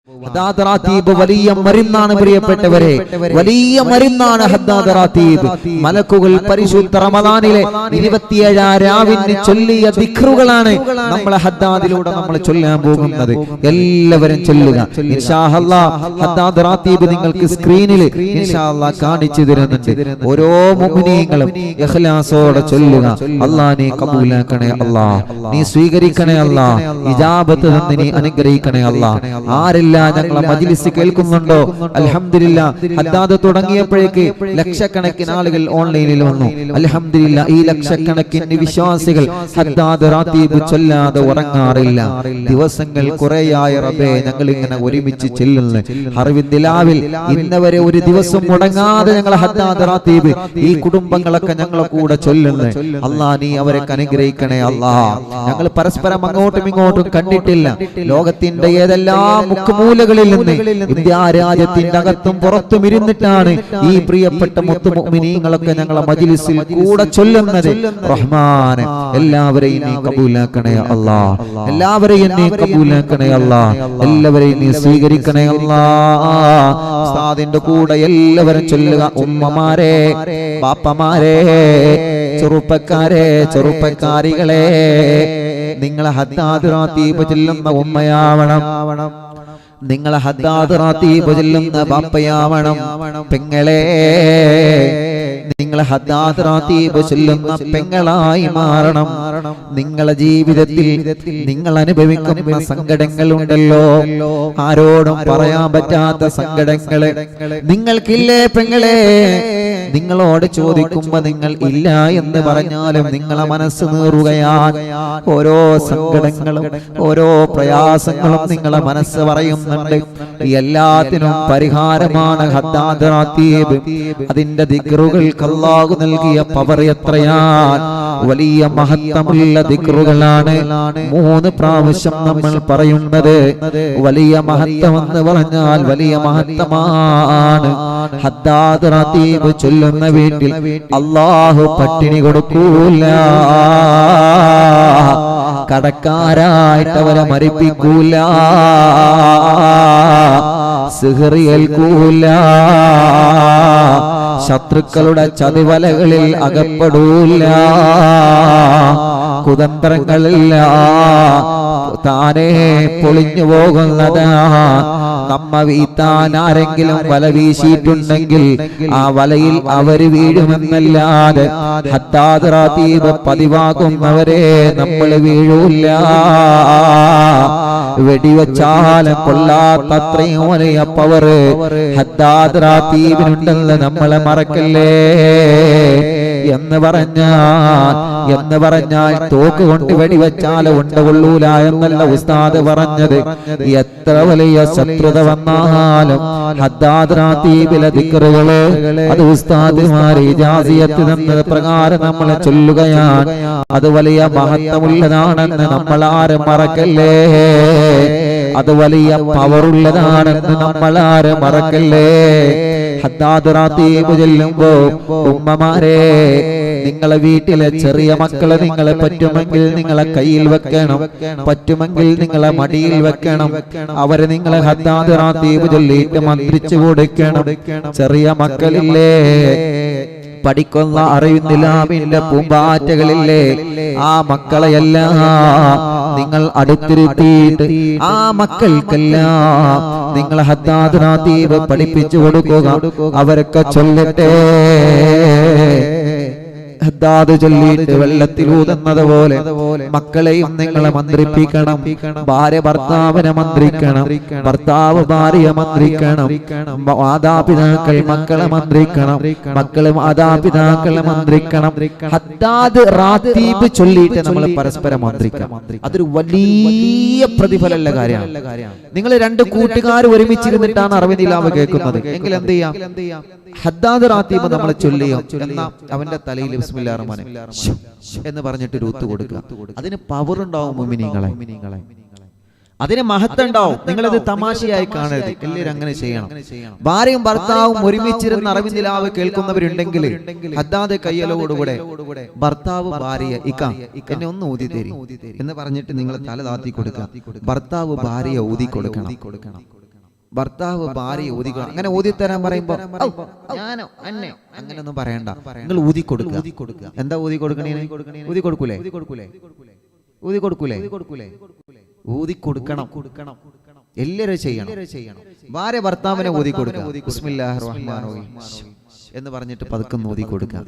ഹദ്ദാദ് റാത്തീബ് വലിയ മരുന്നാണ് പ്രിയപ്പെട്ടവരെ, വലിയ മരുന്നാണ് ഹദ്ദാദ് റാത്തീബ്. മലക്കുകൾ പരിശുദ്ധ റമദാനിലെ 27 രാവിന് ചൊല്ലിയ ദിക്റുകളാണ് നമ്മൾ ഹദ്ദാദിലൂടെ നമ്മൾ ചൊല്ലാൻ പോകുന്നത്. എല്ലാവരും ചൊല്ലുക ഇൻഷാ അല്ലാഹ്. ഹദ്ദാദ് റാത്തീബ് നിങ്ങൾക്ക് സ്ക്രീനിൽ ഇൻഷാ അല്ലാഹ് കാണിച്ചു തരുന്നുണ്ട്. ഓരോ മുഅ്മിനീങ്ങളും ഇഖ്ലാസോടെ ചൊല്ലുക. അല്ലാഹ് നീ കബൂലാക്കണേ അല്ലാഹ്, നീ സ്വീകരിക്കണേ അല്ലാഹ്, ഇജാബത്ത് തന്ന് നീ അനുഗ്രഹിക്കണേ അല്ലാഹ്. ആരെല്ലാം ഞങ്ങളെ മജ്ലിസ് കേൾക്കുന്നുണ്ടോ അൽഹംദുലില്ലാഹ്. ഹദ്ദാദ് തുടങ്ങിയപ്പോഴേക്ക് ലക്ഷക്കണക്കിന് ആളുകൾ ഓൺലൈനിൽ വന്നു. അൽഹംദുലില്ലാഹ്, ഈ ലക്ഷക്കണക്കിന് വിശ്വാസികൾ ഹദ്ദാദ് റാത്തീബ് ചൊല്ലാതെ ഉറങ്ങാറില്ല. ദിവസങ്ങൾ കുറേയായ റബ്ബേ ഞങ്ങൾ ഇങ്ങനെ ഒരുമിച്ച് ചെല്ലുന്നു. ഹർവിന്ദിലാവിൽ ഇന്നവരെ ഒരു ദിവസം മുടങ്ങാതെ ഞങ്ങൾ ഹദ്ദാദ് റാത്തീബ് ഈ കുടുംബങ്ങളൊക്കെ ഞങ്ങളെ കൂടെ ചൊല്ലുന്നു. അല്ലാഹ് നീ അവരെ അനുഗ്രഹിക്കണേ അല്ലാഹ്. ഞങ്ങൾ പരസ്പരം അങ്ങോട്ടും ഇങ്ങോട്ടും കണ്ടിട്ടില്ല. ലോകത്തിന്റെ ഏതെല്ലാം മുക്കുമൂലകളിൽ നിന്ന് ഇന്ത്യ രാജ്യത്തിന്റെ അകത്തും പുറത്തും ഇരുന്നിട്ടാണ് ഈ പ്രിയപ്പെട്ട മുത്തു മുഅ്മിനീങ്ങളൊക്കെ ഞങ്ങളെ മജ്ലിസിൽ കൂടെ ചൊല്ലുന്നത്. റഹ്മാനെ എല്ലാവരെയും നീ കബൂലാക്കണേ അല്ലാഹ്, എല്ലാവരെയും നീ കബൂലാക്കണേ അല്ലാഹ്, എല്ലാവരെയും നീ സ്വീകരിക്കണേ അല്ലാഹ്. ഉസ്താദിന്റെ കൂടെ എല്ലാവരും ചൊല്ലുക. ഉമ്മമാരെ, ബാപ്പമാരെ, ചെറുപ്പക്കാരെ, ചെറുപ്പക്കാരികളെ, നിങ്ങളെ ഹദ്ദാദ് റാത്തീബ് ചൊല്ലുന്ന ഉമ്മയാവണം, നിങ്ങളെ ഹദ്ദാദ് റാത്തീബ് ചൊല്ലുന്ന ബാപ്പയാവണം. പെങ്ങളെ, നിങ്ങളെ ഹദ്ദാദ് റാത്തീബ് ചൊല്ലുന്ന പെങ്ങളായി മാറണം. നിങ്ങളെ ജീവിതത്തിൽ നിങ്ങൾ അനുഭവിക്കുന്ന സങ്കടങ്ങളുണ്ടല്ലോ, ആരോടും പറയാൻ പറ്റാത്ത സങ്കടങ്ങള് നിങ്ങൾക്കില്ലേ പെങ്ങളെ? നിങ്ങളോട് ചോദിക്കുമ്പോ നിങ്ങൾ ഇല്ല എന്ന് പറഞ്ഞാലും നിങ്ങളെ മനസ്സ് നീറുകയാണ്. ഓരോ സങ്കടങ്ങളും ഓരോ പ്രയാസങ്ങളും നിങ്ങളെ മനസ്സ് പറയുന്നുണ്ട്. എല്ലാത്തിനും പരിഹാരമാണ് ഹദ്ദാദ് റാത്തീബ്. അതിന്റെ ദിക്റുകൾക്ക് അല്ലാഹു നൽകിയ പവർ എത്രയാണ്! വലിയ മഹത്വമുള്ള ദിക്റുകളാണ്. 3 പ്രാവശ്യം നമ്മൾ പറയുന്നത്. വലിയ മഹത്വം എന്ന് പറഞ്ഞാൽ വലിയ മഹത്വമാണ്. ഹദ്ദാദ് റാത്തീബ് ചൊല്ലുന്ന വീട്ടിൽ അല്ലാഹു പട്ടിണി കൊടുക്കൂല, കടക്കാരായിട്ട് അവരെ മരിപ്പിക്കൂല, സിഹ്റ് ഏൽക്കൂല, ശത്രുക്കളുടെ ചതിവലകളിൽ അകപ്പെടൂല, കുതന്ത്രങ്ങളില്ല, താനേ പൊളിഞ്ഞു പോകുന്നതാ. നമ്മ വീത്താൻ ആരെങ്കിലും വല വീശിയിട്ടുണ്ടെങ്കിൽ ആ വലയിൽ അവര് വീഴുമെന്നല്ലാതെ ഹദ്ദാദ് റാത്തീബ് പതിവാകുന്നവരെ നമ്മൾ വീഴൂല. വെടിവെച്ചാലും കൊള്ളാത്തത്രയും വലിയ പവർ ഹദ്ദാദ് റാത്തീബിനുണ്ടെന്ന് നമ്മളെ മറക്കല്ലേ. എന്ന് പറഞ്ഞാൽ തോക്ക് കൊണ്ട് വെടിവെച്ചാലും ഉണ്ടകൊള്ളൂല എന്നല്ല ഉസ്താദ് പറഞ്ഞത്. എത്ര വലിയ ശത്രുത വന്നാലും ഹദ്ദാദ് റാത്തീബിലെ ദിക്റുകള് അത് ഉസ്താദ്മാര് ഇജാസിയത്ത് തന്നത് പ്രകാരം നമ്മളെ ചൊല്ലുകയാണ്. അത് വലിയ മഹത്വമുള്ളതാണെന്ന് നമ്മൾ ആരും മറക്കല്ലേ. അത് വലിയ പവറുള്ളതാണെന്ന് നമ്മൾ ആരും മറക്കല്ലേ. ഹദ്ദാദ് റാത്തീബ് ചൊല്ലുമ്പോ ഉമ്മമാരെ, നിങ്ങളെ വീട്ടിലെ ചെറിയ മക്കളെ നിങ്ങളെ പറ്റുമെങ്കിൽ നിങ്ങളെ കയ്യിൽ വെക്കണം, പറ്റുമെങ്കിൽ നിങ്ങളെ മടിയിൽ വെക്കണം. അവരെ നിങ്ങളെ ഹദ്ദാദ് റാത്തീബ് ചൊല്ലിയിട്ട് മന്ത്രിച്ചു കൊടുക്കണം. ചെറിയ മക്കളില്ലേ, പഠിക്കുന്ന അറിവിന്ദിലാമിന്റെ പൂമ്പാറ്റകളില്ലേ, ആ മക്കളെയെല്ലാം നിങ്ങൾ അടുത്തിരുത്തിയിട്ട് ആ മക്കൾക്കെല്ലാം നിങ്ങൾ ഹദ്ദാദ് റാത്തീബ് പഠിപ്പിച്ചു കൊടുക്കുക. അവരൊക്കെ ചൊല്ലട്ടെ. ഹദ്ദാദ് ചൊല്ലിയിട്ട് വെള്ളത്തിലൂതുന്നത് പോലെ മക്കളെയും നിങ്ങളെ മന്ത്രിപ്പിക്കണം. ഭാര്യ ഭർത്താവിനെ മന്ത്രിക്കണം, ഭർത്താവ് ഭാര്യയെ മന്ത്രിക്കണം, മാതാപിതാക്കൾ മക്കളെ മന്ത്രിക്കണം, മക്കള് മാതാപിതാക്കളെ മന്ത്രിക്കണം. ഹദ്ദാദ് റാത്തീബ് ചൊല്ലിയിട്ട് നമ്മൾ പരസ്പരം മന്ത്രിക്കണം. അതൊരു വലിയ പ്രതിഫലമുള്ള കാര്യമാണ്. നിങ്ങൾ 2 കൂട്ടുകാർ ഒരുമിച്ചിരുന്നിട്ടാണ് അറിവിനിലാവ് കേൾക്കുന്നത് എങ്കിൽ എന്ത് ചെയ്യാം? ഹദ്ദാദ് റാത്തീബ് നമ്മൾ ചൊല്ലിയോ എന്നാ അവന്റെ തലയിൽ ബിസ്മില്ലാഹിർ റഹ്മാനിർ റഹീം എന്ന് പറഞ്ഞിട്ട് രൂത്ത് കൊടുക്കുക. അതിന് പവർ ഉണ്ടാവും മുഅ്മിനീങ്ങളെ, അതിന് മഹത്വം ഉണ്ടാവും. നിങ്ങളത് തമാശയായി കാണരുത്. എല്ലാവരും അങ്ങനെ ചെയ്യണം. ഭാര്യയും ഭർത്താവും ഒരുമിച്ചിരുന്ന് അറിവിന്ദിലാവ് കേൾക്കുന്നവരുണ്ടെങ്കിൽ ഹദ്ദാദ് കയ്യലോടുകൂടെ ഭർത്താവ് ഭാര്യയെ എന്നെ ഒന്ന് ഊതി തരും എന്ന് പറഞ്ഞിട്ട് നിങ്ങൾ തല താത്തി കൊടുക്കുക. ഭർത്താവ് ഭാര്യയെ ഊതി കൊടുക്കണം. ഭർത്താവ് ഭാര്യ ഊതിക്കണം. അങ്ങനെ ഊതിത്തരാൻ പറയുമ്പോ ഞാനോ അന്നയോ അങ്ങനെയൊന്നും പറയണ്ട, നിങ്ങൾ ഊതി കൊടുക്കുക. എന്താ ഊതി കൊടുക്കണേ? ഊതി കൊടുക്കൂലേ? ഊതി കൊടുക്കണം. എല്ലാവരും ചെയ്യണം. ഭാര്യ ഭർത്താവിനെ ഊതി കൊടുക്കുക. ബിസ്മില്ലാഹിർ റഹ്മാനിർ റഹീം എന്ന് പറഞ്ഞിട്ട് പതുക്കെ ഊതി കൊടുക്കുക.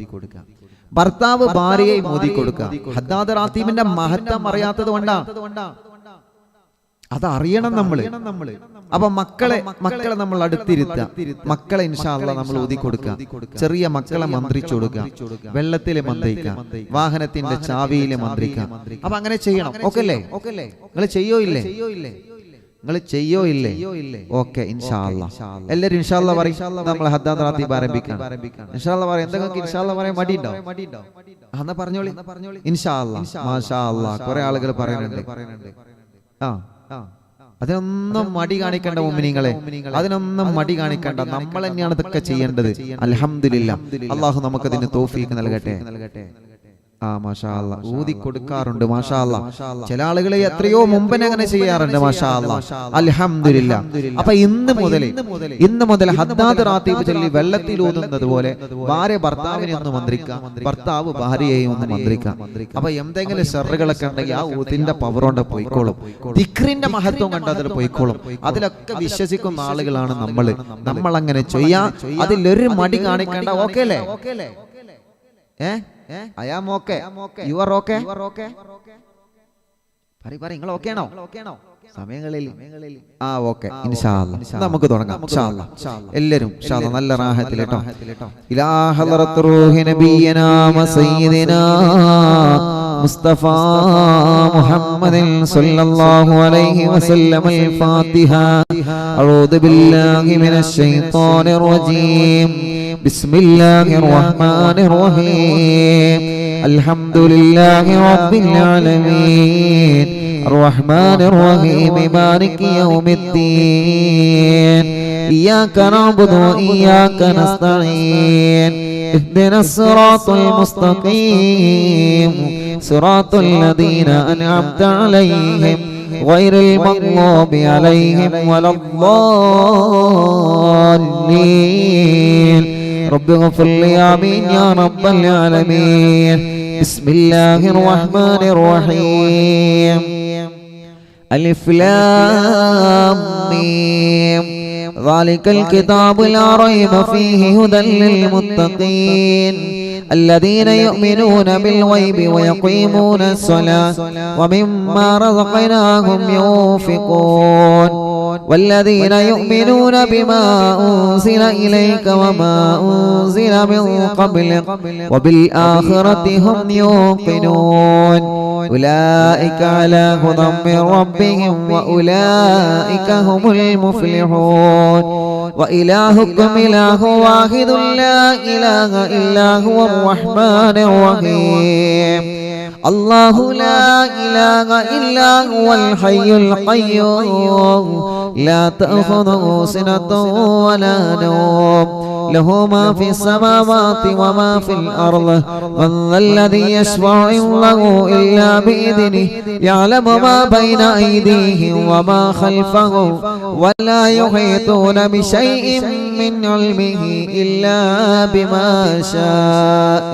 ഭർത്താവ് ഭാര്യയെ ഊതി കൊടുക്കുക. ഹദ്ദാദ് റാത്തീബിന്റെ മഹത്വം അറിയാത്തത് കൊണ്ടാണ്. അതറിയണം നമ്മള്. അപ്പൊ മക്കളെ നമ്മൾ അടുത്തിരുത്തുക. മക്കളെ ഇൻഷാ അല്ലാഹ് നമ്മൾ ഊതി കൊടുക്കുക. ചെറിയ മക്കളെ മന്ത്രിച്ചു കൊടുക്കുക. വെള്ളത്തില് മന്ത്രിക്കുക, വാഹനത്തിന്റെ ചാവിയില് മന്ത്രിക്കുക. അപ്പൊ അങ്ങനെ ചെയ്യണം. ഓക്കെ അല്ലേ? നിങ്ങൾ ചെയ്യോ ഇല്ലേ? ഓക്കെ, ഇൻഷാ അല്ലാഹ്. എല്ലാവരും ഇൻഷാ അല്ലാഹ് പറയും. നമ്മൾ ഹദ്ദാദ് റാത്തീബ് ആരംഭിക്കാം. ഇൻഷാ അല്ലാഹ് പറയും. എന്തെങ്കിലും ഇൻഷാ അല്ലാഹ് പറയാൻ മടിയുണ്ടോ? എന്നാ പറഞ്ഞോളി. ഇൻഷാ അല്ലാഹ്, മാഷാ അല്ലാഹ്. കുറെ ആളുകൾ പറയുന്നുണ്ട്. അതിനൊന്നും മടി കാണിക്കേണ്ട മുഅ്മിനീങ്ങളെ, അതിനൊന്നും മടി കാണിക്കേണ്ട. നമ്മൾ തന്നെയാണ് ഇതൊക്കെ ചെയ്യേണ്ടത്. അൽഹംദുലില്ലാഹ്, അല്ലാഹു നമുക്കതിന് തൗഫീഖ് നൽകട്ടെ. മാഷാ അല്ലാഹ്. ഊതി കൊടുക്കാറുണ്ട്. മാഷാ അല്ലാഹ്. ചില ആളുകളെ എത്രയോ മുമ്പേ അങ്ങനെ ചെയ്യാറുണ്ട്. മാഷാ അല്ലാഹ്, അൽഹംദുലില്ലാഹ്. അപ്പൊ ഇന്ന് മുതൽ ഹദ്ദാദ് റാത്തീബ് ചൊല്ലി വെള്ളത്തിൽ ഊതുന്നത് പോലെ ഭാര്യ ഭർത്താവിനെ ഒന്ന് മന്ത്രിക്കാം, ഭർത്താവ് ഭാര്യയെയും ഒന്ന് മന്ത്രിക്കാം. അപ്പൊ എന്തെങ്കിലും ഷർറുകളൊക്കെ ഉണ്ടെങ്കിൽ ആ ഊതിന്റെ പവർ കൊണ്ട് പോയിക്കോളും. ദിക്റിന്റെ മഹത്വം കണ്ട് അതിൽ പോയിക്കോളും. അതിലൊക്കെ വിശ്വസിക്കുന്ന ആളുകളാണ് നമ്മൾ അങ്ങനെ ചെയ്യാ. അതിലൊരു മടി കാണിക്കേണ്ട. ഓക്കെ അല്ലേ? I am okay. You are okay? നിങ്ങൾ ഓക്കെ ആണോ? സമയങ്ങളിൽ ഓക്കെ. ഇൻഷാ അല്ലാഹ് നമുക്ക് തുടങ്ങാം. ഇൻഷാ അല്ലാഹ് എല്ലാവരും ഇൻഷാ അല്ലാഹ് നല്ല റാഹത്തിൽ കേട്ടോ. ഇലാ ഹളറത്ത് റൂഹി നബിയനാ സയ്യിദിനാ മുസ്തഫ മുഹമ്മദിൻ സല്ലല്ലാഹു അലൈഹി വസല്ലം. അൽ-ഫാത്തിഹ. അഊദു ബില്ലാഹി മിനശ് ശൈത്വാനിർ റജീം. ബിസ്മില്ലാഹിർ റഹ്മാനിർ റഹീം. അൽഹംദുലില്ലാഹി റബ്ബിൽ ആലമീൻ. الرحمن الرحيم مالك يوم الدين. إياك نعبد وإياك نستعين. اهدنا الصراط المستقيم صراط الذين أنعمت عليهم غير المغضوب عليهم ولا الضالين. رب اغفر لي آمين يا رب العالمين. بسم الله الرحمن الرحيم. ألف لام ميم. ذلك الكتاب لا ريب فيه هدى للمتقين الذين يؤمنون بالغيب ويقيمون الصلاة ومما رزقناهم ينفقون والذين يؤمنون بما أنزل إليك وما أنزل من قبلك وبالآخرة هم يوقنون أولئك على هدى من ربهم وأولئك هم المفلحون. وإلهكم إله واحد لا إله إلا هو الرحمن الرحيم. الله لا إله إلا هو الحي القيوم لا تأخذه سنة ولا نوم له ما في السماوات وما في الأرض. من ذا الذي يشفع عنده إلا بإذنه يعلم ما بين أيديهم وما خلفهم ولا يحيطون بشيء من علمه إلا بما شاء.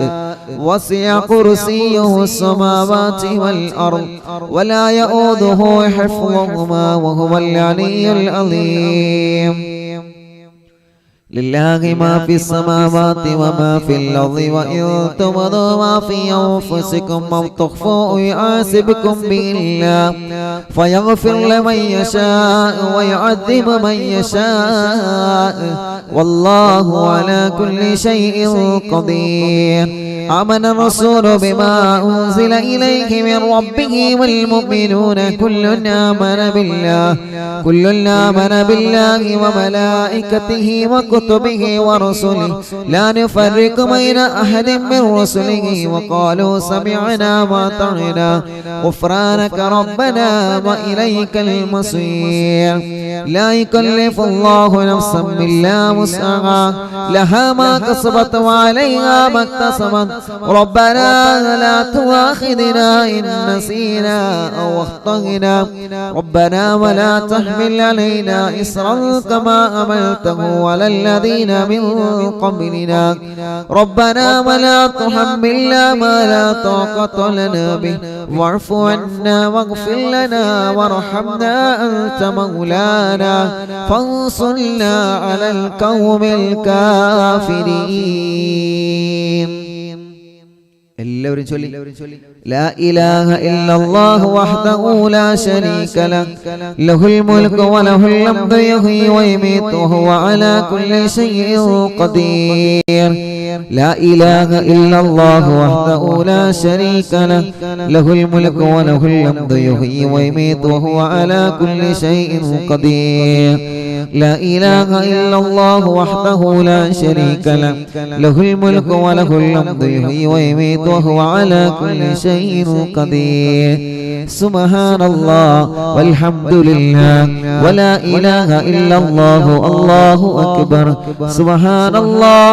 وسع كرسيه السماوات والأرض ولا يؤوده حفظهما وهو العلي العظيم. لله ما في السماوات وما في الأرض وإن تبدوا ما في أنفسكم أو تخفوه يحاسبكم به الله فيغفر لمن يشاء ويعذب من يشاء والله على كل شيء قدير. آمن الرسول بما أنزل إليه من ربه والمؤمنون كل آمن بالله وملائكته وكتبه ورسله لا نفرق بين أحد من رسله وقالوا سمعنا وأطعنا غفرانك ربنا وإليك المصير. لا يكلف الله نفسا إلا وسعها لها ما كسبت وعليها ما اكتسبت ربنا لا تؤاخذنا إن نسينا أو أخطأنا ربنا ولا تحمل علينا إصرا كما حملته على الذين من قبلنا ربنا ولا تحملنا ما لا طاقة لنا به واعف عنا واغفر لنا وارحمنا أنت مولانا فانصرنا على القوم الكافرين എല്ലാവരും ചൊല്ലി لا إله إلا الله وحده لا شريك له له الملك وله الحمد يحيي ويميت وهو على كل شيء قدير لا إله إلا الله وحده لا شريك له له الملك وله الحمد يحيي ويميت وهو على كل شيء قدير لا إله إلا الله وحده لا شريك له له الملك وله الحمد يحيي ويميت وهو على كل شيء قدير سبحان الله والحمد لله ولا إله إلا الله الله أكبر سبحان الله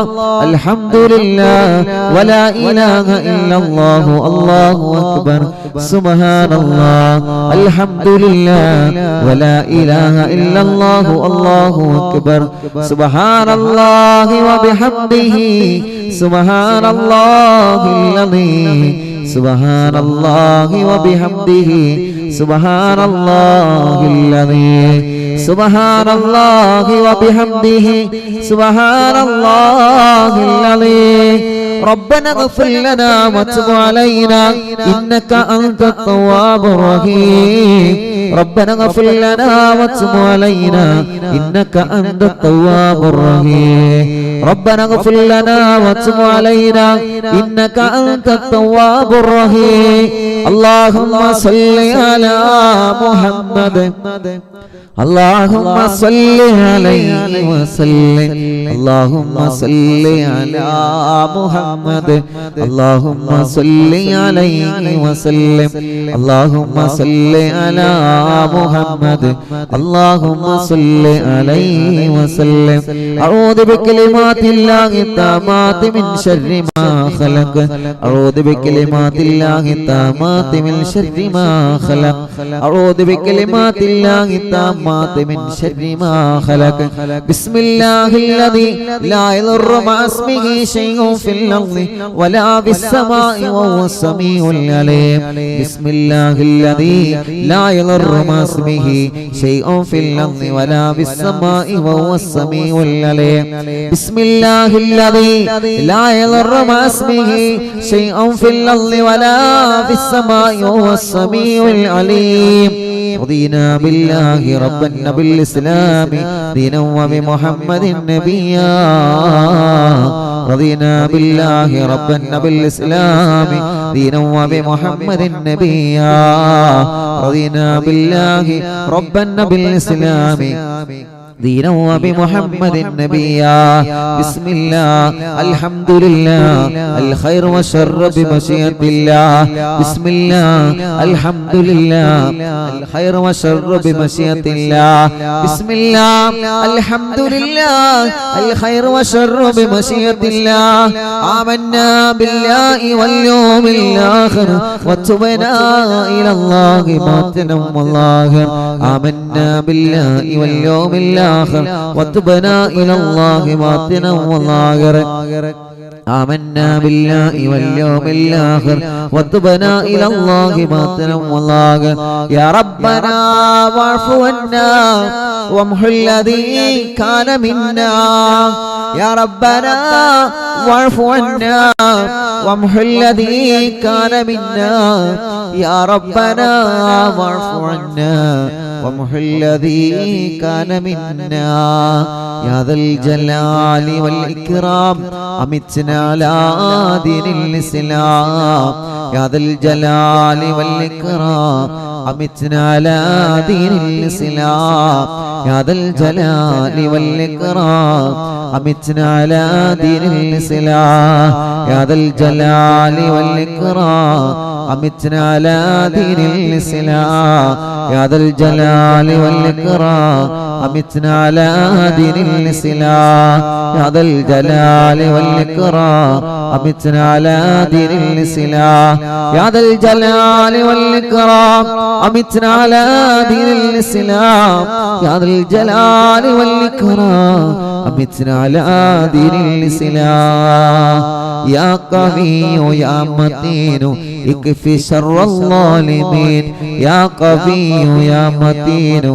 الحمد لله ولا إله إلا الله الله أكبر سبحان الله الحمد لله ولا إله إلا الله الله أكبر سبحان الله وبحمده سبحان الله العظيم سبحان الله وبحمده سبحان الله العظيم سبحان الله وبحمده سبحان الله العظيم ربنا اغفر لنا وتب علينا إنك أنت التواب الرحيم ربنا اغفر لنا وتب علينا إنك أنت التواب الرحيم ربنا اغفر لنا وتب علينا إنك أنت التواب الرحيم اللهم صل على محمد اللهم صل عليه وسلم اللهم صل على محمد اللهم صل عليه وسلم اللهم صل على محمد اللهم صل عليه وسلم أعوذ بكلمات الله التامات من شر ما خلق أعوذ بكلمات الله التامات من شر ما خلق أعوذ بكلمات الله التامات من شر ما خلق بسم الله الذي لا يضر مع اسمه شيء في الأرض ولا في السماء وهو السميع العليم بسم الله الذي لا يضر مع اسمه شيء في الأرض ولا في السماء وهو السميع العليم بسم الله الذي لا يضر مع اسمه شيء في الأرض ولا في السماء وهو السميع العليم رضينا بالله ربا وبالإسلام دينا وبمحمد نبيا رضينا بالله ربا وبالإسلام دينا وبمحمد نبيا رضينا بالله ربا وبالإسلام دينا وبمحمد نبيا بسم الله الحمد لله الخير والشر بمشيئة الله بسم الله الحمد لله الخير والشر بمشيئة الله بسم الله الحمد لله الخير والشر بمشيئة الله آمنا بالله واليوم الآخر وتبنا إلى الله باطنا والظاهر آمنا بالله واليوم الآخر وتبنا إلى الله باطنا وظاهرا آمنا بالله واليوم الآخر وتبنا إلى الله باطنا وظاهرا يا ربنا واعف عنا وامحو الذي كان منا يا ربنا واعف عنا وامحو الذي كان منا يا ربنا واعف عنا وامحو الذي كان منا يا ذا الجلال والإكرام أمتنا على دين الإسلام يا ذا الجلال والإكرام أمتنا على دين الإسلام يا ذا الجلال والإكرام أمتنا على دين الإسلام يا ذا الجلال والإكرام أمتنا على دين الإسلام يا ذا الجلال والإكرام أمتنا على دين الإسلام يا ذا الجلال والإكرام أمتنا على دين الإسلام يا ذا الجلال والإكرام أمتنا على دين الإسلام يا ذا الجلال والإكرام أمتنا على دين الإسلام يا قوي يا متين اكفي شر الظالمين يا قوي يا متين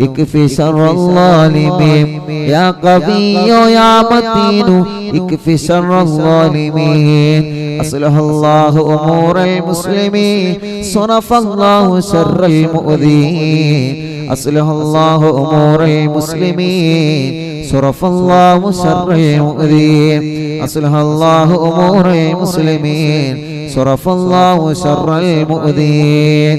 اكفي شر الظالمين يا قوي يا متين اكفي شر الظالمين أصلح الله أمور المسلمين صرف الله شر المؤذين أصلح الله أمور المسلمين صرف الله شر المؤذين أصلح الله أمور المسلمين صرف الله شر المؤذين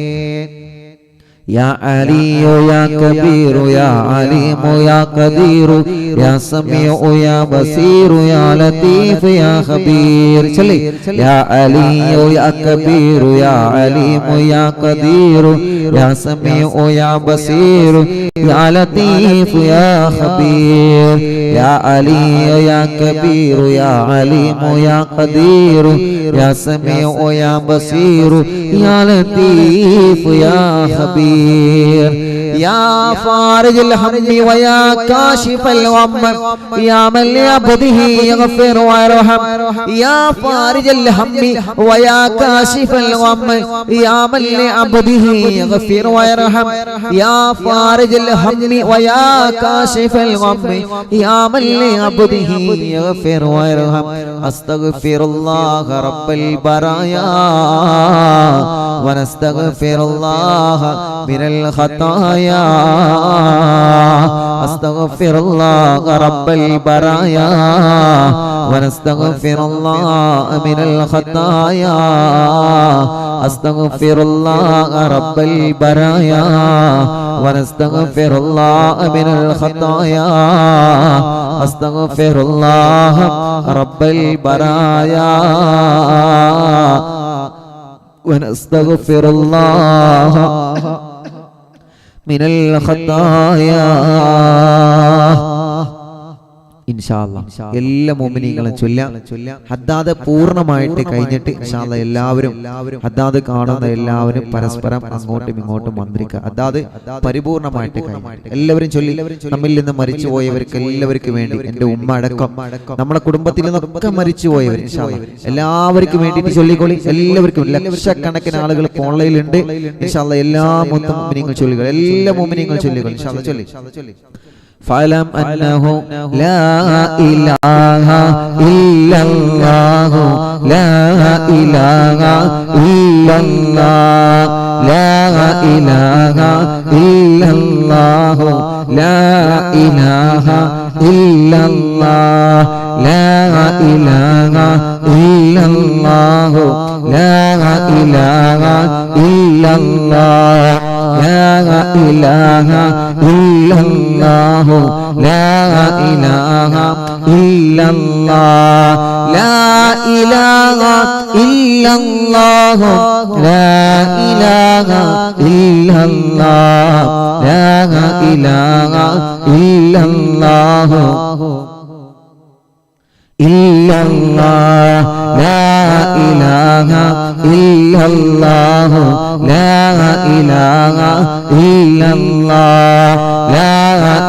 يا علي يا كبير يا عليم يا قدير يا سميع يا بصير يا لطيف يا خبير يا علي يا كبير يا عليم يا قدير يا سميع يا بصير يا لطيف يا خبير يا علي يا كبير يا عليم يا قدير يا سميع يا بصير يا لطيف يا خبير يا فارج الهم ويا كاشف الغم يا من لعبده يغفر ويرحم يا فارج الهم ويا كاشف الغم يا من لعبده يغفر ويرحم يا فارج الهم ويا كاشف الغم يا من لعبده يغفر ويرحم أستغفر الله رب البرايا ونستغفر الله من الخطايا أستغفر الله رب البرايا ونستغفر الله من الخطايا أستغفر الله رب البرايا ونستغفر الله من الخطايا أستغفر الله رب البرايا ونستغفر الله من الخطايا ഇൻഷാ അല്ലാഹ് എല്ലാ മുഅ്മിനീങ്ങളും ചൊല്ലാം. ഹദ്ദാദ് പൂർണ്ണമായിട്ട് കഴിഞ്ഞിട്ട് ഇൻഷാ അല്ലാഹ് എല്ലാവരും ഹദ്ദാദ് കാണുന്ന എല്ലാവരും പരസ്പരം അങ്ങോട്ടും ഇങ്ങോട്ടും മന്ത്രിക്കുക. ഹദ്ദാദ് പരിപൂർണമായിട്ട് കഴിഞ്ഞിട്ട് എല്ലാവരും ചൊല്ലി. നമ്മിൽ നിന്ന് മരിച്ചുപോയവർക്ക് എല്ലാവർക്കും വേണ്ടി, എൻ്റെ ഉമ്മ അടക്കം നമ്മളെ കുടുംബത്തിൽ നിന്നൊക്കെ മരിച്ചുപോയവർ ഇൻഷാ അല്ലാഹ് എല്ലാവർക്കും വേണ്ടിയിട്ട് ചൊല്ലിക്കൊള്ളി. എല്ലാവർക്കും ലക്ഷക്കണക്കിന് ആളുകൾ ഓൺലൈനിലുണ്ട്. ഇൻഷാ അല്ലാഹ് എല്ലാ മുഅ്മിനീങ്ങളും ചൊല്ലുക. എല്ലാ മുഅ്മിനീങ്ങളും ചൊല്ലിക്കൊള്ളി. ഇൻഷാ അല്ലാഹ് ചൊല്ലി. فاعلم أنه لا إله إلا الله لا إله إلا الله لا إله إلا الله لا إله إلا الله لا إله إلا الله لا إله إلا الله لا إله إلا الله لا إله إلا الله لا إله إلا الله لا إله إلا الله لا إله إلا الله إلا الله لا إله إلا الله لا إله إلا الله لا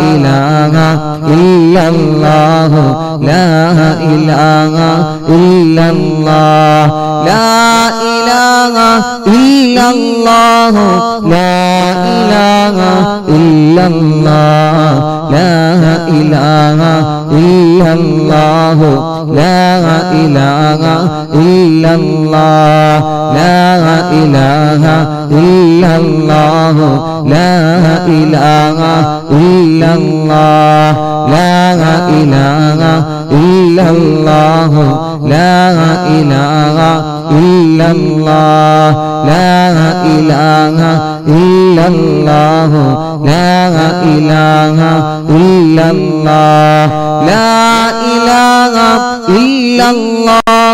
إله إلا الله لا إله إلا الله لا إله إلا الله لا إله إلا الله لا إله إلا الله لا إله إلا الله لا إله إلا الله لا إله إلا الله لا إله إلا الله لا إله إلا الله لا إله إلا الله لا إله إلا الله لا إله إلا الله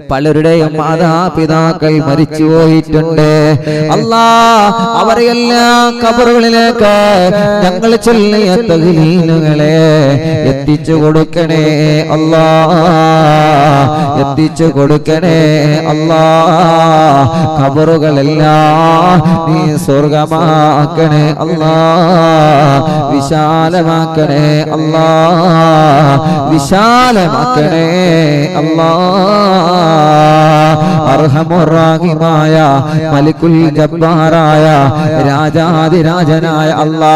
പലരുടെയും മാതാപിതാക്കൾ മരിച്ചു പോയിട്ടുണ്ട്. അല്ലാ, അവരെല്ലാം ഖബറുകളിലേക്ക് ഞങ്ങൾ ചൊല്ലിയ തഹ്ലീലുകളെ എത്തിച്ചു കൊടുക്കണേ അല്ലാ, എത്തിച്ചു കൊടുക്കണേ അല്ലാ. ഖബറുകളെല്ലാം നീ സ്വർഗമാക്കണേ അല്ലാ, വിശാലമാക്കണേ അല്ലാ, വിശാലമാക്കണേ അല്ലാ. അർഹമുർ-റഹീമായ മലിക്കുൽ ജബ്ബാറായ രാജാതിരാജനായ അല്ലാ,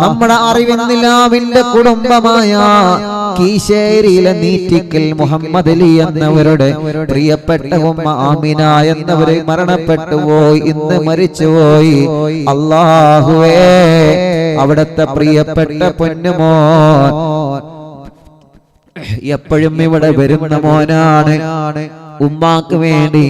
നമ്മുടെ അറിവിന്നിലാവിന്റെ കുടുംബമായ കീശേരിയിലെ നീറ്റിക്കൽ മുഹമ്മദ് അലി എന്നവരുടെ പ്രിയപ്പെട്ട ഉമ്മ ആമിന എന്നവരെ മരണപ്പെട്ടു പോയി, ഇന്ന് മരിച്ചുപോയി. അല്ലാഹുവേ, അവിടുത്തെ പ്രിയപ്പെട്ട പൊന്നുമോൻ എപ്പോഴും ഇവിടെ വരുന്ന മോനാണ്. ഉമ്മാക്ക് വേണ്ടി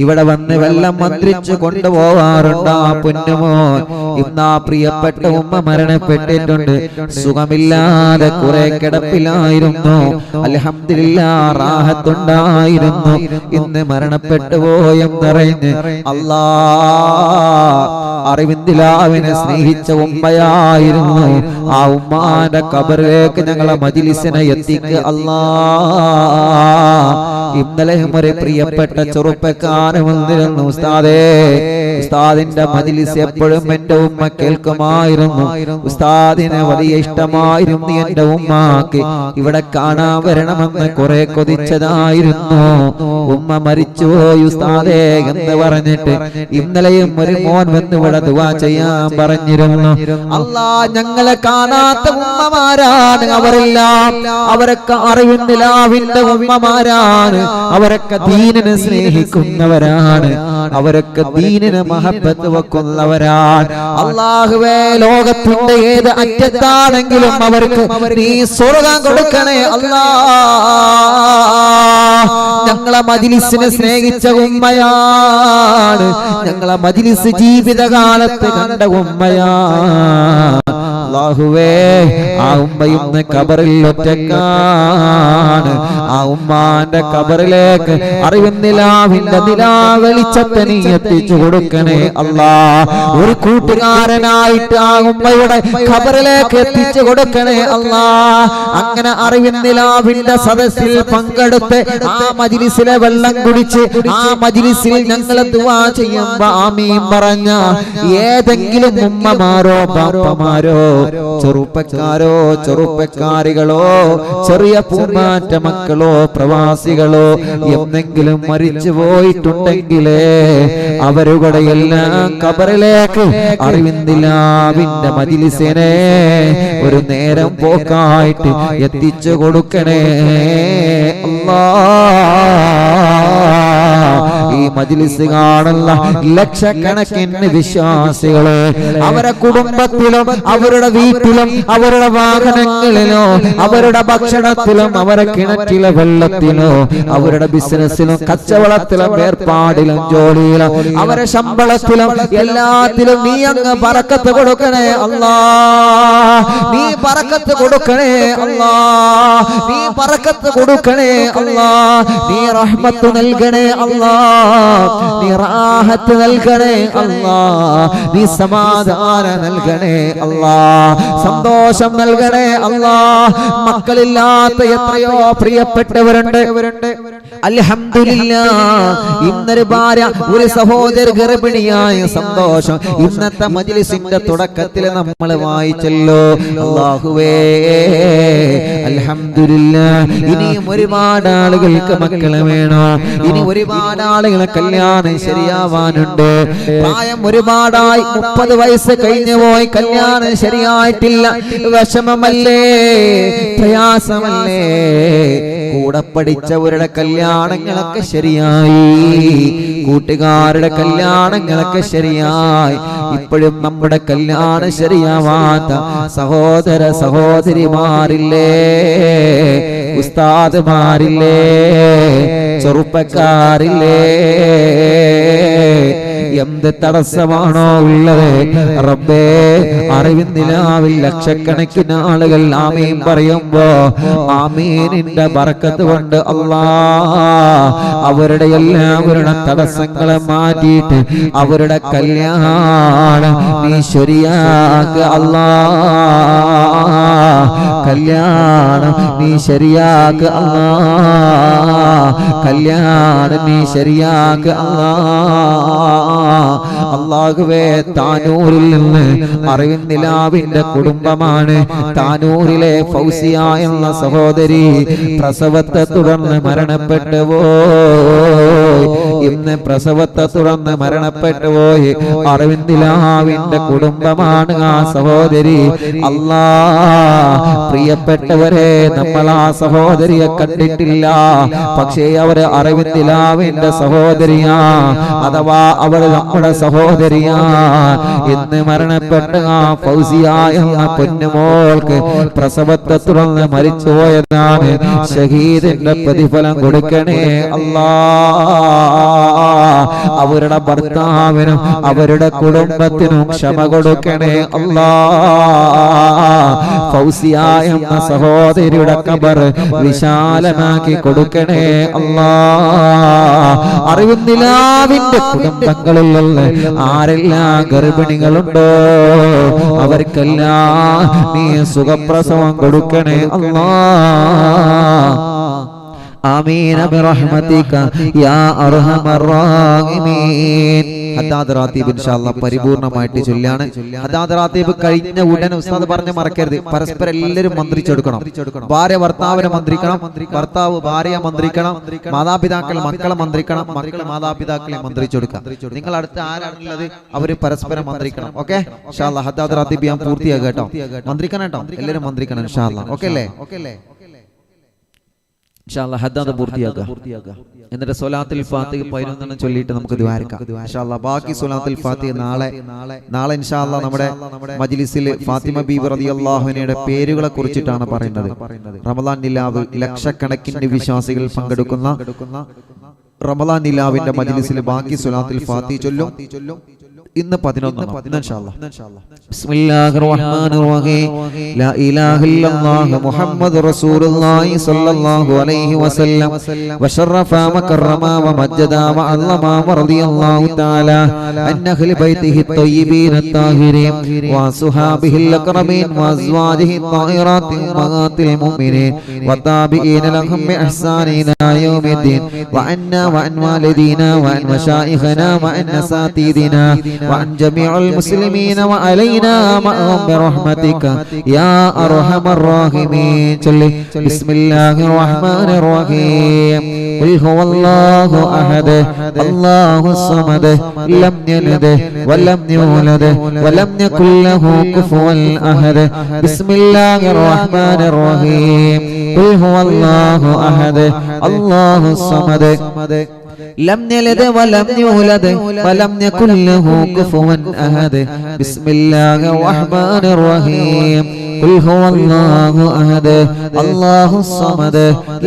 ഇവിടെ വന്ന് വെള്ളം മന്ത്രിച്ചു കൊണ്ടുപോവാറുണ്ട് ആ പൊന്നുമോൻ. ഇന്ന് ആ പ്രിയപ്പെട്ട ഉമ്മ മരണപ്പെട്ടിട്ടുണ്ട്. സുഖമില്ലാതെ കുറെ കിടപ്പിലായിരുന്നു. അൽഹംദുലില്ലാഹ് റാഹത്തുണ്ടായിരുന്നു. ഇന്ന് മരണപ്പെട്ടു പോയെന്നറിഞ്ഞ് അല്ലാ, അറിവിന്ദിലാവിനെ സ്നേഹിച്ച ഉമ്മയായിരുന്നു. ആ ഉമ്മാന്റെ ഖബറിലേക്ക് ഞങ്ങളെ മജ്‌ലിസിനെ എത്തിക്കുക അല്ലാ. ഇന്നലെയും ഒരു പ്രിയപ്പെട്ട ചെറുപ്പക്കാരൻ വന്നിരുന്നു. ഉസ്താദേ, ഉസ്താദിന്റെ മജ്‌ലിസ് എപ്പോഴും എന്റെ ഉമ്മ കേൾക്കുമായിരുന്നു. ഉസ്താദിനെ വലിയ ഇഷ്ടമായിരുന്നു. എന്റെ ഉമ്മാക്ക് ഇവിടെ കാണാൻ വരണമെന്ന് കുറെ കൊതിച്ചതായിരുന്നു. ഉമ്മ മരിച്ചുപോയി ഉസ്താദേ എന്ന് പറഞ്ഞിട്ട് ഇന്നലെയും ഒരു മോൻ വന്ന് ഇവിടെ ദുആ ചെയ്യാൻ പറഞ്ഞിരുന്നു. അല്ലാ, ഞങ്ങളെ കാണാത്ത ഉമ്മമാരാണ് അവരെല്ലാം. അവരൊക്കെ അറിവിന്ദിലാവിന്റെ ഉമ്മമാരാണ്. അവരൊക്കെ ദീനിനെ സ്നേഹിക്കുന്നവരാണ്. അവരൊക്കെ ദീനിനെ മഹബത്ത് വെക്കുന്നവരാണ്. അല്ലാഹുവേ, ലോകത്തിന്റെ ഏത് അറ്റത്താണെങ്കിലും അവർക്ക് നീ സ്വർഗ്ഗം കൊടുക്കണേ അല്ലാ. ഞങ്ങളെ മജ്‌ലിസിനെ സ്നേഹിച്ച ഉമ്മയാണ്. ഞങ്ങളെ മജ്‌ലിസ് ജീവിതകാലത്ത് കണ്ട ഉമ്മയാണ്. അല്ലാഹുവേ, ആ ഉമ്മ ഇന്ന് ഖബറിൽ ഒറ്റക്കാണ്. ആ ഉമ്മാന്റെ ഖബറിലേക്ക് അറിവിന്ദിലാവിന്റെ നിലാവെളിച്ചത്തെ നീ എത്തിച്ചു കൊടുക്കണേ അല്ലാ. ഒരു കൂട്ടുകാരനായിട്ട് ആ ഉമ്മയുടെ ഖബറിലേക്ക് എത്തിച്ചു കൊടുക്കണേ അല്ലാ. അങ്ങനെ അറിവിന്ദിലാവിന്റെ സദസ്സിൽ പങ്കെടുത്ത് ആ മജ്‌ലിസിലെ വെള്ളം കുടിച്ച് ആ മജ്‌ലിസിൽ ഞങ്ങൾ ദുആ ചെയ്യുമ്പോ ആമീൻ പറഞ്ഞ ഏതെങ്കിലും ഉമ്മമാരോ ബാപ്പമാരോ ചെറുപ്പക്കാരോ ചെറുപ്പക്കാരികളോ ചെറിയ പൂമാറ്റ മക്കളോ പ്രവാസികളോ എന്തെങ്കിലും മരിച്ചു പോയിട്ടുണ്ടെങ്കിലേ അവരുടെ എല്ലാം ഖബറിലേക്ക് അറിവിന്ദിലാവിന്റെ മജ്‌ലിസിനെ ഒരു നേരം പോക്കായിട്ട് എത്തിച്ചു കൊടുക്കണേ അല്ലാ. ഈ മജ്‌ലിസ് കാണുന്ന ലക്ഷക്കണക്കിന് വിശ്വാസികളെ അവരുടെ കുടുംബത്തിലും അവരുടെ വീട്ടിലും അവരുടെ വാഹനങ്ങളിലോ അവരുടെ ഭക്ഷണത്തിലും അവരുടെ കിണറ്റിലെ വെള്ളത്തിലോ അവരുടെ ബിസിനസ്സിലും കച്ചവടത്തിലും ഏർപ്പാടിലും ജോലിയിലും അവരുടെ ശമ്പളത്തിലും എല്ലാത്തിലും നീ അങ്ങ് ബറക്കത്ത് കൊടുക്കണേ അല്ലാ. നീ ബറക്കത്ത് കൊടുക്കണേ അല്ലാ. നീ ബറക്കത്ത് കൊടുക്കണേ അല്ലാ. നീ റഹ്മത്ത് നൽകണേ അല്ലാ. നീ റാഹത്ത് നൽകണേ അല്ലാ. നീ സമാധാനം നൽകണേ അല്ലാ. സന്തോഷം നൽകണേ അല്ലാ. മക്കളില്ലാത്ത എത്രയോ പ്രിയപ്പെട്ടവരുണ്ട്. അൽഹംദുലില്ലാഹ്, ഇന്നൊരു ഭാര്യ ഒരു സഹോദര ഗർഭിണിയായ സന്തോഷം ഇന്നത്തെ മജ്‌ലിസിന്റെ തുടക്കത്തിൽ നമ്മൾ വായിച്ചല്ലോ. അല്ലാഹുവേ, അൽഹംദുലില്ലാഹ്, ഇനിയും ഒരുപാട് ആളുകൾക്ക് മക്കളെ വേണോ. ഇനി ഒരുപാട് ആളുകളെ കല്യാണം ശരിയാവാനുണ്ട്. പ്രായം ഒരുപാടായി, 30 വയസ്സ് കഴിഞ്ഞു പോയി, കല്യാണം ശരിയായിട്ടില്ല. വിഷമമല്ലേ, പ്രയാസമല്ലേ. കൂടെ പഠിച്ചവരുടെ കല്യാണങ്ങളൊക്കെ ശരിയായി, കൂട്ടുകാരുടെ കല്യാണങ്ങളൊക്കെ ശരിയായി. ഇപ്പോഴും നമ്മുടെ കല്യാണം ശരിയാവാത്ത സഹോദര സഹോദരിമാരില്ലേ, ഉസ്താദ്മാരില്ലേ, ചെറുപ്പക്കാരില്ലേ. എന്ത് തടസ്സമാണോ ഉള്ളത് റബ്ബേ അറിവിൻ നിലാവിൽ ലക്ഷക്കണക്കിന് ആളുകൾ ആമീൻ പറയുമ്പോ ആമീനിന്റെ ബർക്കത്ത് കൊണ്ട് അവരുടെ എല്ലാവരുടെ തടസ്സങ്ങളെ മാറ്റിയിട്ട് അവരുടെ കല്യാണം നീ ശരിയാക്ക് കല്യാണം നീ ശരിയാക്ക് കല്യാണം നീ ശരിയാക്ക് അല്ലാഹുവേ താനൂരിൽ നിന്ന് അറിവിൻ നിലാവിന്റെ കുടുംബമാണ് താനൂരിലെ ഫൗസിയ എന്ന സഹോദരി പ്രസവത്തെ തുടർന്ന് മരണപ്പെട്ടു പോയി ഇന്ന് പ്രസവത്തെ തുടർന്ന് മരണപ്പെട്ടു പോയി അറിവിൻ നിലാവിന്റെ കുടുംബമാണ് ആ സഹോദരി പ്രിയപ്പെട്ടവരെ നമ്മൾ ആ സഹോദരിയെ കണ്ടിട്ടില്ല പക്ഷേ അവര് അറിവിൻ നിലാവിന്റെ സഹോദരിയാ അഥവാ അവര് നമ്മുടെ സഹോദരിയാ ഇന്ന് മരണപ്പെട്ട ആ ഫൗസിയ എന്ന പൊന്നുമോൾക്ക് പ്രസവത്തെ തുടർന്ന് മരിച്ചുപോയതാണ് ഷഹീദിന്റെ പ്രതിഫലം കൊടുക്കണേ അവരുടെ ഭർത്താവിനും അവരുടെ കുടുംബത്തിനും ക്ഷമ കൊടുക്കണേ ഫൗസിയ എന്ന സഹോദരിയുടെ ഖബർ വിശാലമാക്കി കൊടുക്കണേ അറിവിൻ നിലാവിന്റെ കുടുംബങ്ങളിലുള്ള ആരെല്ലാം ഗർഭിണികളുണ്ടോ അവർക്കെല്ലാം നീ സുഖപ്രസവം കൊടുക്കണേ ആമീൻ ബിറഹ്മതിക യാ അർഹമർ റഹീമീൻ ഹദാദ് റാത്തീബ് ഇൻഷാഅല്ലാഹ് പരിപൂർണമായിട്ട് ചൊല്ലാണ് ഹദാദ് റാത്തീബ് കഴിഞ്ഞ ഉടനെ ഉസ്താദ് പറഞ്ഞു മറക്കരുത് പരസ്പരം എല്ലാവരും മന്ത്രിച്ചെടുക്കണം ഭാര്യ ഭർത്താവിനെ മന്ത്രിക്കണം ഭർത്താവ് ഭാര്യയെ മന്ത്രിക്കണം മാതാപിതാക്കൾ മക്കളെ മന്ത്രിക്കണം മക്കൾ മാതാപിതാക്കളെ മന്ത്രിച്ചെടുക്കാം നിങ്ങൾ അടുത്ത് ആരാണുള്ളത് അവര് പരസ്പരം മന്ത്രിക്കണം ഓക്കെ ഇൻഷാഅല്ലാഹ് ഹദാദ് റാത്തീബ് ഞാൻ പൂർത്തിയാക്കുക കേട്ടോ മന്ത്രിക്കണം കേട്ടോ എല്ലാവരും മന്ത്രിക്കണം ഇൻഷാഅല്ലാഹ് ഓക്കെ അല്ലേ ഇൻഷാഅല്ലാഹ് ഹദ്ദാദ് പൂർത്തിയാക്കുക എന്നിട്ട് സ്വലാത്തുൽ ഫാത്തിഹ 11 ചൊല്ലിയിട്ട് നമുക്ക് ദുആരിക്കാം ഇൻഷാഅല്ലാഹ് ബാക്കി സ്വലാത്തുൽ ഫാത്തിഹ നാളെ ഇൻഷാഅല്ലാഹ് നമ്മുടെ മജ്ലിസിൽ ഫാത്തിമ ബീവി റളിയല്ലാഹു അൻഹയുടെ പേരുകളെ കുറിച്ചിട്ടാണ് പറയുന്നത് റമദാൻ നിലാവ് ലക്ഷക്കണക്കിന് വിശ്വാസികൾ പങ്കെടുക്കുന്ന റമദാൻ നിലാവിന്റെ മജ്ലിസിൽ ബാക്കി സ്വലാത്തുൽ ഫാത്തിഹ ചൊല്ലും ഇന്ന് 11 ഇൻഷാഅല്ലാഹ് ബിസ്മില്ലാഹിർ റഹ്മാനിർ റഹീം ലാ ഇലാഹ ഇല്ലല്ലാഹ് മുഹമ്മദുർ റസൂലുള്ളാഹി സ്വല്ലല്ലാഹു അലൈഹി വസല്ലം വശറഫ വകറമ വമജ്ജദ വഅല്ലമ റളിയല്ലാഹു തആല അൻ അഹ്ലി ബൈതിഹി ത്വയ്യിബീന അത്താഹിരീൻ വസുഹാബിഹിൽ അക്രമീൻ വഅസ്വാജിഹി ത്വാഹിറാത്തി ഉമ്മഹാത്തിൽ മുഅ്മിനീൻ വതാബിഈന ലഹും ബിഇഹ്സാൻ ഇലാ യൗമിദ്ദീൻ വഅന്നാ വഅൻ വാലിദീനാ വഅൻ മശായിഖനാ വഅൻ അസാതീദിനാ وعن جميع المسلمين وعلينا معهم برحمتك يا أرحم الراحمين بسم الله الرحمن الرحيم قل هو الله أحد الله الصمد لم يلد ولم يولد ولم يكن له كفوا أحد بسم الله الرحمن الرحيم قل هو الله أحد الله الصمد لم يلد ولم يولد ولم يكن له كفوا أحد بسم الله الرحمن الرحيم قل هو الله أحد الله الصمد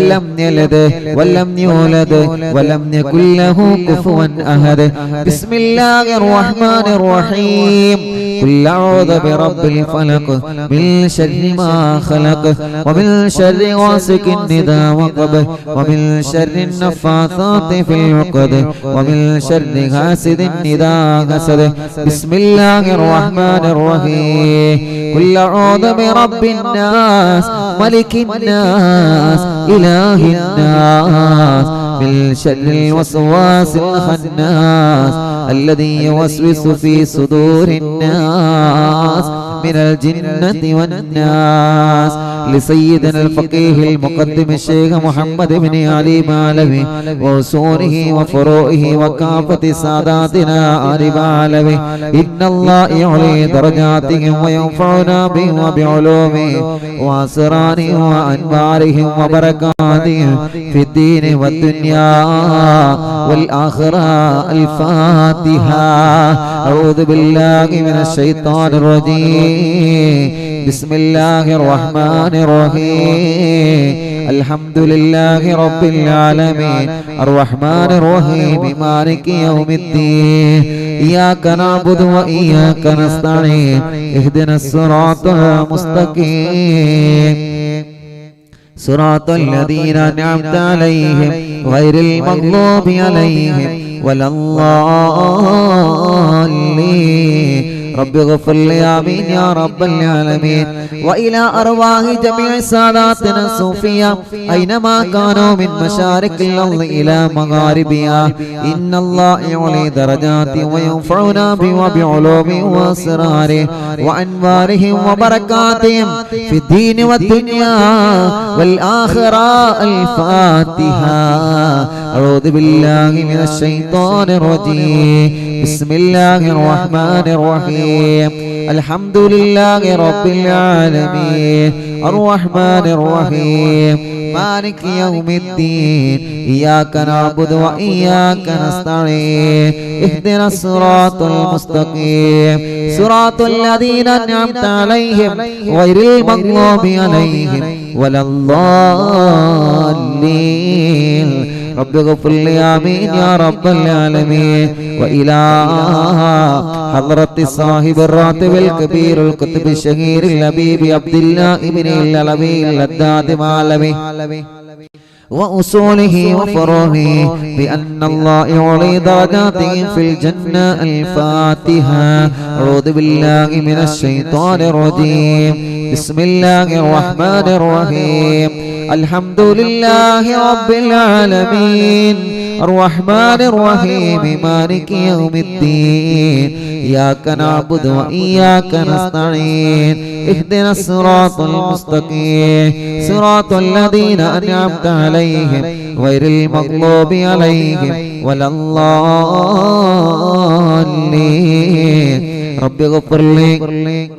لم يلد ولم يولد ولم يكن له كفوا أحد بسم الله الرحمن الرحيم قل أعوذ برب الفلق من شر ما خلق ومن شر غاسق إذا وقب ومن شر النفاثات في العقد ومن شر حاسد إذا حسد بسم الله الرحمن الرحيم قل أعوذ برب الناس ملك الناس إله الناس من شر الوسواس الخناس الذي يوسوس في صدور الناس من الجنة والناس لسيدنا الفقيه المقدم الشيخ محمد بن علي مالوي وأصوله وفروعه وكافة ساداتنا آل مالوي إن الله يعلي درجاتهم وينفعنا بهم وبعلومهم وأسرارهم وأنوارهم وبركاتهم في الدين والدنيا والآخرة الفاتحة أعوذ بالله من الشيطان الرجيم بسم الله الرحمن الرحيم الحمد لله رب العالمين الرحمن الرحيم مالك يوم الدين إياك نعبد وإياك نستعين اهدنا الصراط المستقيم صراط الذين أنعمت عليهم غير المغضوب عليهم ولا الضالين رب اغفر لي آمين يا رب العالمين وإلى أرواح جميع ساداتنا الصوفية أينما كانوا من مشارق الأرض إلى مغاربها إن الله يعلي درجات وينفعنا بعلومه وأسراره وأنوارهم وبركاتهم في الدين والدنيا والآخرة الفاتحة أعوذ بالله من الشيطان الرجيم بسم الله الرحمن الرحيم الحمد لله رب العالمين الرحمن الرحيم مالك يوم الدين إياك نعبد وإياك نستعين اهدنا الصراط المستقيم صراط الذين أنعمت عليهم غير المغضوب عليهم ولا الضالين رب اغفر لي آمين يا رب العالمين وإلى حضرة صاحب الراتب الكبير الكتب الشهير الحبيب عبد الله ابن العلوي اللداد معلمي وأصوله وفروعه بأن الله يعلي درجاته في الجنة الفاتحة أعوذ بالله من الشيطان الرجيم بسم الله الرحمن الرحيم الحمد لله رب العالمين الرحمن الرحيم مالك يوم الدين إياك نعبد وإياك نستعين اهدنا الصراط المستقيم صراط الذين أنعمت عليهم غير المغضوب عليهم ولا الضالين رب اغفر لي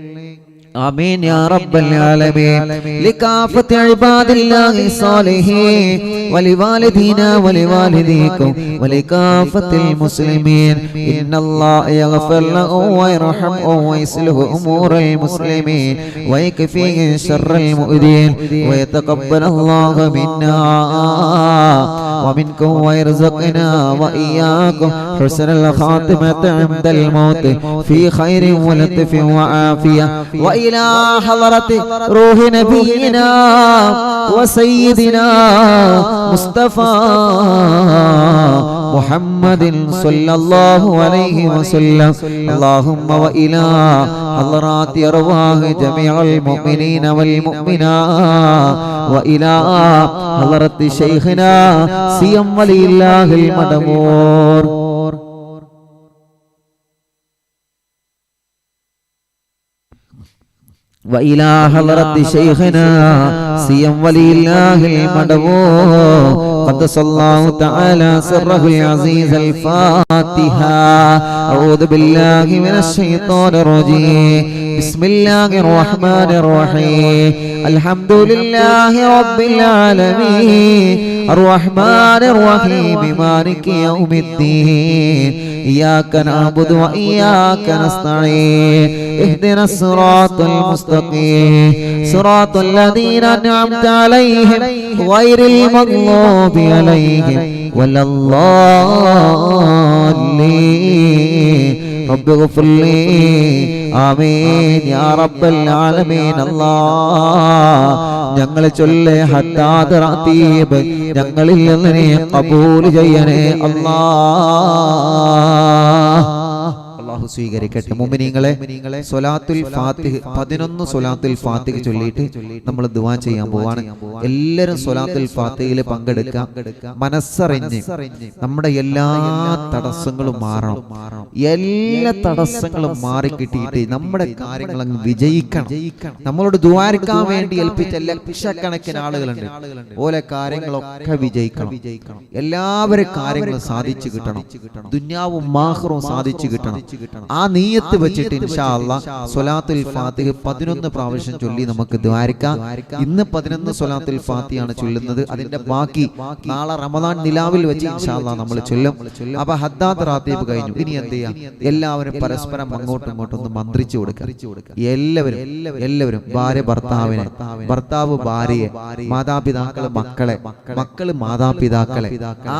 آمين يا رب العالمين لكافة عباد الله الصالحين ولوالدينا ولوالديكم ولكافة المسلمين إن الله يغفر لهم ويرحمهم ويصلح أمور المسلمين ويكفيهم شر المؤذين ويتقبل الله منا ومنكم ويرزقنا وإياكم حسن الخاتمة عند الموت في خير ولطف وعافية وإلى حضرة روح نبينا وسيدنا مصطفى محمد صلى الله عليه وسلم اللهم وإلى حضرات أرواح جميع المؤمنين والمؤمنات وإلى حضرة شيخنا سيم ولي الله المدمور وإلى حضرة شيخنا سيم ولي الله المدمور قدس الله تعالى سره العزيز الفاتحة أعوذ بالله من الشيطان الرجيم بسم الله الرحمن الرحيم الحمد لله رب العالمين الرحمن الرحيم مالك يوم الدين إياك نعبد وإياك نستعين اهدنا الصراط المستقيم صراط الذين أنعمت عليهم غير المغضوب عليهم ولا الضالين رب اغفر لي آمين يا رب العالمين الله ഞങ്ങളെ ചൊല്ലേ ഹത്താദ് റതീബ് ഞങ്ങളിൽ നിന്ന് നീ ഖബൂൽ ചെയ്യണേ അല്ലാഹ് അല്ലാഹു സ്വീകരിക്കട്ടെ. മുഅ്മിനീങ്ങളെ സ്വലാത്തുൽ ഫാത്തിഹ് 11 സ്വലാത്തുൽ ഫാത്തിഹ് ചൊല്ലിയിട്ട് നമ്മൾ ദുആ ചെയ്യാൻ പോവാണ്. എല്ലാവരും സ്വലാത്തുൽ ഫാത്തിഹയിൽ പങ്കെടുക്കുക. മനസ്സറിഞ്ഞ് നമ്മുടെ എല്ലാ തടസ്സങ്ങളും മാറണം. എല്ലാ തടസ്സങ്ങളും മാറി കിട്ടിയിട്ട് നമ്മുടെ കാര്യങ്ങൾ അങ്ങ് വിജയിക്കണം. നമ്മളോട് ദുആരിക്കാൻ വേണ്ടി ഏൽപ്പിച്ച ലക്ഷക്കണക്കിന് ആളുകളുണ്ട്. ഓലെ കാര്യങ്ങളൊക്കെ വിജയിക്കണം. എല്ലാവരുടെ കാര്യങ്ങളും സാധിച്ചു കിട്ടണം. ദുനിയാവും ആഖിറവും സാധിച്ചു കിട്ടണം. ആ നീയത്ത് വെച്ചിട്ട് ഇൻഷാ അല്ലാഹ് സ്വലാത്തുൽ ഫാത്തിഹ 11 പ്രാവശ്യം ചൊല്ലി നമുക്ക് ദ്വാരിക്കാം. ഇന്ന് 11 സ്വലാത്തുൽ ഫാത്തിഹയാണ് ചൊല്ലുന്നത്. അതിന്റെ ബാക്കി നാളെ റമദാൻ നിലാവിൽ വെച്ച് ഇൻഷാ അല്ലാഹ് നമ്മൾ ചൊല്ലും. അപ്പൊ ഹദ്ദാത്ത് റാത്തീബ് കഴിഞ്ഞു. ഇനി എന്ത് ചെയ്യാം? എല്ലാവരും പരസ്പരം അങ്ങോട്ടും ഇങ്ങോട്ടും ഒന്ന് മന്ത്രിച്ചു കൊടുക്കുക. എല്ലാവരും ഭാര്യ ഭർത്താവിനെ, ഭർത്താവ് ഭാര്യയെ, മാതാപിതാക്കള് മക്കളെ, മക്കള് മാതാപിതാക്കളെ,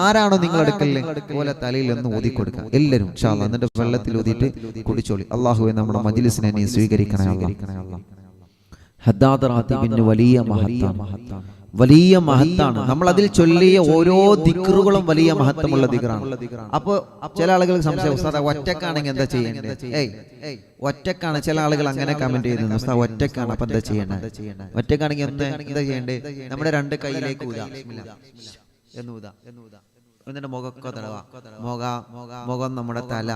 ആരാണോ നിങ്ങളുടെ അടുക്കൽ പോലെ തലയിൽ ഒന്ന് ഊതി കൊടുക്കുക. എല്ലാവരും ഇൻഷാ അല്ലാഹ് എന്നിട്ട് വെള്ളത്തിൽ ഊതിയിട്ട് കുടിച്ചോളി. അല്ലാഹുവേ നമ്മുടെ മജ്‌ലിസിനെ നീ സ്വീകരിക്കണേ അല്ലാഹ്. ഹദ്ദാത്ത് റാത്തീബിന് വലിയ മഹത്താണ്. നമ്മൾ അതിൽ ചൊല്ലിയ ഓരോ ദിക്റുകളും വലിയ മഹത്വമുള്ള ദിക്റാണ്. അപ്പൊ ചില ആളുകൾക്ക് സംശയം, ഉസ്താദ് ഒറ്റക്കാണെങ്കിൽ എന്താ ചെയ്യേണ്ടത്? ഒറ്റക്കാണ്. ചില ആളുകൾ അങ്ങനെ കമന്റ് ചെയ്യുന്നു, ഉസ്താദ് ഒറ്റക്കാണ്, അപ്പൊ എന്താ ചെയ്യേണ്ടത്? ഒറ്റക്കാണെങ്കിൽ എന്താ ചെയ്യേണ്ടത്? നമ്മുടെ 2 കൈയിലേക്ക് ഊതാ, എന്നിട്ട് മുഖമൊക്കെ തടവാ. മുഖം, നമ്മുടെ തല,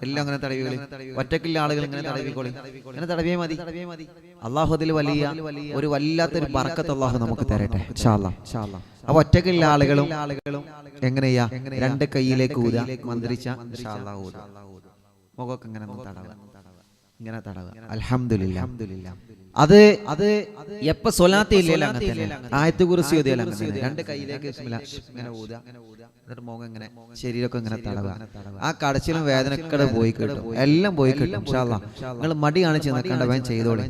എല്ലാം അങ്ങനെ തടവികളി. ഒറ്റക്കുള്ള ആളുകൾ ഇങ്ങനെ തടവിക്കോളി, ഇങ്ങനെ തടവിയേ മതി. അള്ളാഹു അതിൽ ഒരു വല്ലാത്തൊരു ബർക്കത്ത് അള്ളാഹു നമുക്ക് തരട്ടെ ഇൻഷാ അല്ലാഹ്. അപ്പൊ ഒറ്റക്കുള്ള ആളുകളും എങ്ങനെയാ 2 കൈയിലേക്ക് ഊതാ, മന്ത്രിച്ച ഇൻഷാ അല്ലാഹ് ഊതാ. മുഖമൊക്കെ ഇങ്ങനെ ഇങ്ങനെ തടവുക. അൽഹംദുലില്ലാ. അത് എപ്പോ സ്വലാത്ത് ഇല്ലല്ലോ അങ്ങനെ തന്നെ. ആയത്ത് കുർസി ഓതിയാലും അങ്ങനെ തന്നെ. 2 കൈയിലേക്ക് ഇങ്ങനെ ഊതാ, എന്നിട്ട് മുഖം ഇങ്ങനെ, ശരീരമൊക്കെ ഇങ്ങനെ തടവുക. ആ കടച്ചിലും വേദനയൊക്കെ പോയി കിട്ടും, എല്ലാം പോയി കിട്ടും ഇൻഷാ അല്ലാഹ്. നിങ്ങൾ മടി കാണിച്ച് നിൽക്കേണ്ട, വേഗം ചെയ്തോളി.